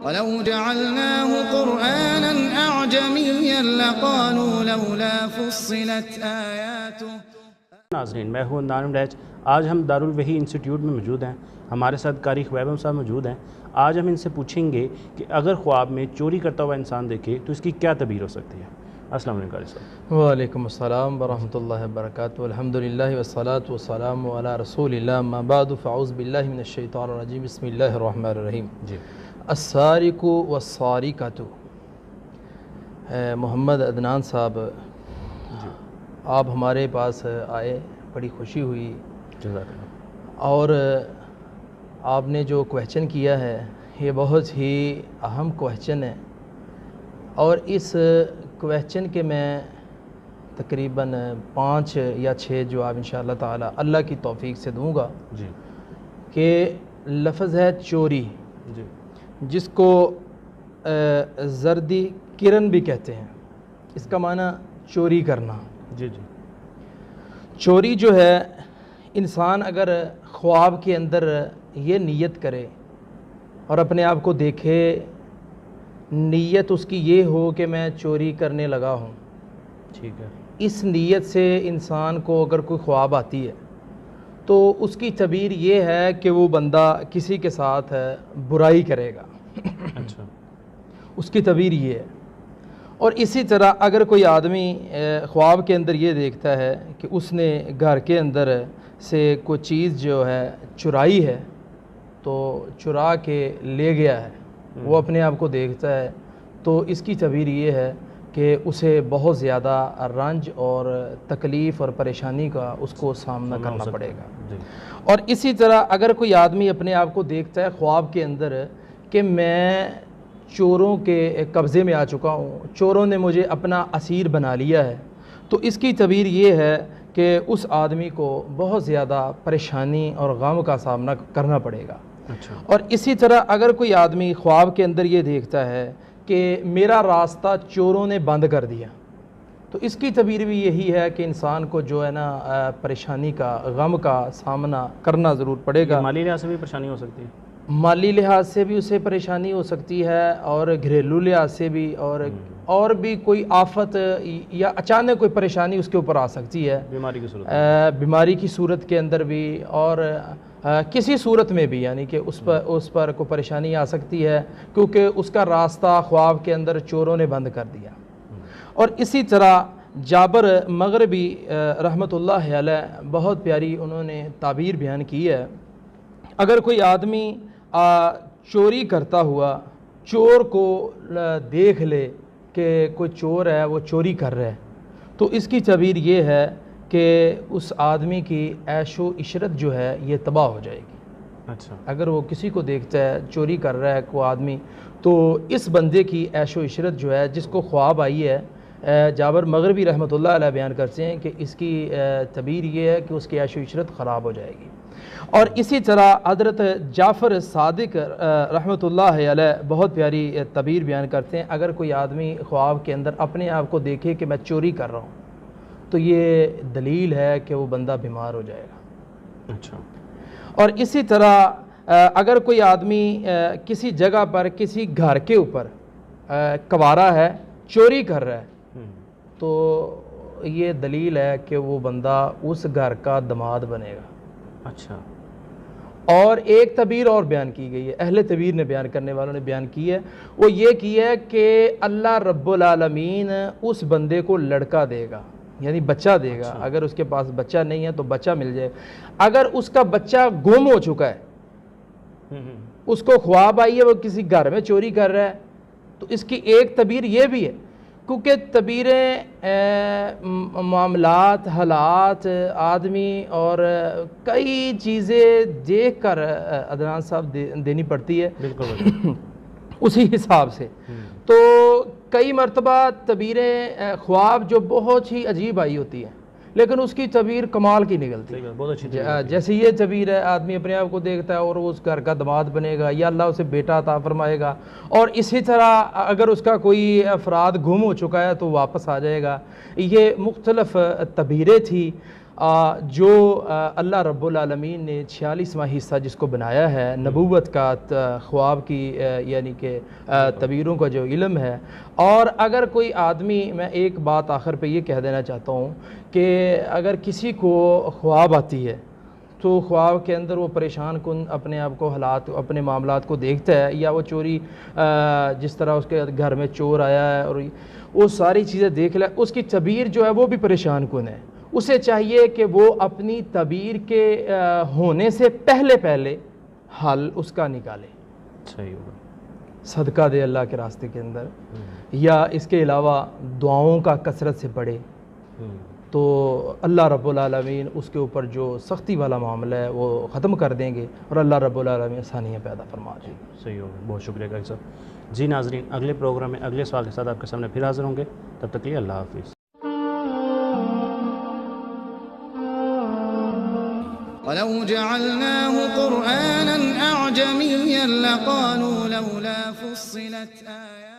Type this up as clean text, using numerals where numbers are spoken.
वलौ जअलनाहु क़ुरआनन अअजमिय्यन लक़ालू लौला फुस्सिलत आयातुहु। नाज़रीन, मैं हूँ अदनान डैच। आज हम दारुल वही इंस्टीट्यूट में मौजूद हैं। हमारे साथ कारी ख्वैबम साहब मौजूद हैं। आज हम इनसे पूछेंगे कि अगर ख्वाब में चोरी करता हुआ इंसान देखे तो इसकी क्या तबीर हो सकती है। अस्सलाम वालेकुम कारी साहब। वालेकुम अस्सलाम वरहमतुल्लाहि वबरकातुहू। अल्हम्दुलिल्लाहि वस्सलातु वस्सलामु अला रसूलिल्लाह, अम्मा बादु, फ़अऊज़ु बिल्लाहि मिनश शैतानिर रजीम, बिस्मिल्लाहिर रहमानिर रहीम। जी, अस्सारिकु वस्सारिकतु। मोहम्मद अदनान साहब, आप हमारे पास आए, बड़ी खुशी हुई। और आपने जो क्वेश्चन किया है ये बहुत ही अहम क्वेश्चन है, और इस क्वेश्चन के मैं तकरीबन 5 या 6 जवाब इंशाअल्लाह ताला अल्लाह की तौफीक से दूंगा। जी, कि लफ्ज़ है चोरी, जी, जिसको जर्दी किरण भी कहते हैं। इसका माना चोरी करना। जी जी, चोरी जो है, इंसान अगर ख्वाब के अंदर ये नीयत करे और अपने आप को देखे, नीयत उसकी ये हो कि मैं चोरी करने लगा हूँ, ठीक है, इस नीयत से इंसान को अगर कोई ख्वाब आती है तो उसकी तबीर ये है कि वो बंदा किसी के साथ बुराई करेगा। अच्छा, उसकी तबीर ये है। और इसी तरह अगर कोई आदमी ख्वाब के अंदर ये देखता है कि उसने घर के अंदर से कोई चीज़ जो है चुराई है, तो चुरा के ले गया है, वो अपने आप को देखता है, तो इसकी तबीर ये है कि उसे बहुत ज़्यादा रंज और तकलीफ़ और परेशानी का उसको सामना करना पड़ेगा। और इसी तरह अगर कोई आदमी अपने आप को देखता है ख्वाब के अंदर कि मैं चोरों के कब्ज़े में आ चुका हूँ, चोरों ने मुझे अपना असीर बना लिया है, तो इसकी तबीर ये है कि उस आदमी को बहुत ज़्यादा परेशानी और गम का सामना करना पड़ेगा। अच्छा। और इसी तरह अगर कोई आदमी ख्वाब के अंदर ये देखता है कि मेरा रास्ता चोरों ने बंद कर दिया, तो इसकी तबीर भी यही है कि इंसान को जो है ना परेशानी का, गम का सामना करना ज़रूर पड़ेगा। माली लिहाज से भी परेशानी हो सकती है, माली लिहाज से भी उसे परेशानी हो सकती है, और घरेलू लिहाज से भी, और भी कोई आफत या अचानक कोई परेशानी उसके ऊपर आ सकती है, बीमारी की सूरत के अंदर भी, और किसी सूरत में भी, यानी कि उस पर कोई परेशानी आ सकती है क्योंकि उसका रास्ता ख्वाब के अंदर चोरों ने बंद कर दिया। और इसी तरह जाबर मगरबी रहमतुल्लाह अलैह, बहुत प्यारी उन्होंने ताबीर बयान की है। अगर कोई आदमी चोरी करता हुआ चोर को देख ले कि कोई चोर है, वो चोरी कर रहा है, तो इसकी तबीर ये है कि उस आदमी की ऐशो इशरत जो है ये तबाह हो जाएगी। अच्छा, अगर वो किसी को देखता है चोरी कर रहा है कोई आदमी, तो इस बंदे की ऐशो इशरत जो है, जिसको ख्वाब आई है, जाबर मगरबी रहमतुल्लाह अलैह बयान करते हैं कि इसकी तबीर ये है कि उसकी ऐशो इशरत ख़राब हो जाएगी। और इसी तरह हज़रत जाफ़र सादिक रहमतुल्लाह अलैह बहुत प्यारी तबीर बयान करते हैं। अगर कोई आदमी ख्वाब के अंदर अपने आप को देखे कि मैं चोरी कर रहा हूँ, तो ये दलील है कि वो बंदा बीमार हो जाएगा। अच्छा। और इसी तरह अगर कोई आदमी किसी जगह पर, किसी घर के ऊपर कवारा है, चोरी कर रहा है, तो ये दलील है कि वो बंदा उस घर का दमाद बनेगा। अच्छा। और एक तबीर और बयान की गई है, अहले तबीर ने बयान करने वालों ने बयान की है, वो ये की है कि अल्लाह रब्बुल आलमीन उस बंदे को लड़का देगा, यानी बच्चा देगा। अच्छा। अगर उसके पास बच्चा नहीं है तो बच्चा मिल जाए। अगर उसका बच्चा गुम हो चुका है, उसको ख्वाब आई है वो किसी घर में चोरी कर रहा है, तो इसकी एक तबीर ये भी है, क्योंकि तबीरें मामलात, हालात, आदमी और कई चीज़ें देख कर अदनान साहब देनी पड़ती है। बिल्कुल उसी हिसाब से। तो कई मरतबा तबीरें ख्वाब जो बहुत ही अजीब आई होती है, लेकिन उसकी तबीर कमाल की निकलती है, बहुत अच्छी। जैसे ये तबीर है, आदमी अपने आप को देखता है और वो उस घर का दामाद बनेगा, या अल्लाह उसे बेटा अता फरमाएगा। और इसी तरह अगर उसका कोई अफराद गुम हो चुका है तो वापस आ जाएगा। ये मुख्तलिफ तबीरें थी। जो अल्लाह रब्बुल आलमीन ने 46वां हिस्सा जिसको बनाया है नबूवत का, ख्वाब की यानी कि तबीरों का जो इल्म है। और अगर कोई आदमी, मैं एक बात आखिर पे ये कह देना चाहता हूँ कि अगर किसी को ख्वाब आती है तो ख्वाब के अंदर वो परेशान कुन अपने आप को हालात, अपने मामलात को देखता है, या वो चोरी जिस तरह उसके घर में चोर आया है और वो सारी चीज़ें देख ले, उसकी तबीर जो है वो भी परेशान कुन है। उसे चाहिए कि वो अपनी तबीर के होने से पहले पहले हल उसका निकाले, सही होगा, सदका दे अल्लाह के रास्ते के अंदर, या इसके अलावा दुआओं का कसरत से पढ़े, तो अल्लाह रब्बुल आलमीन उसके ऊपर जो सख्ती वाला मामला है वो ख़त्म कर देंगे और अल्लाह रब्बुल आलमीन आसानियाँ पैदा फरमा देंगे। सही होगा, बहुत शुक्रिया कारी साहब। जी नाज़रीन, अगले प्रोग्राम में अगले सवाल के साथ आपके सामने फिर हाज़िर होंगे, तब तक के लिए अल्लाह हाफ़िज़। वलौ जअलनाहु क़ुरआनन अअजमिय्यन लक़ालू लौला फुस्सिलत आयातुहु।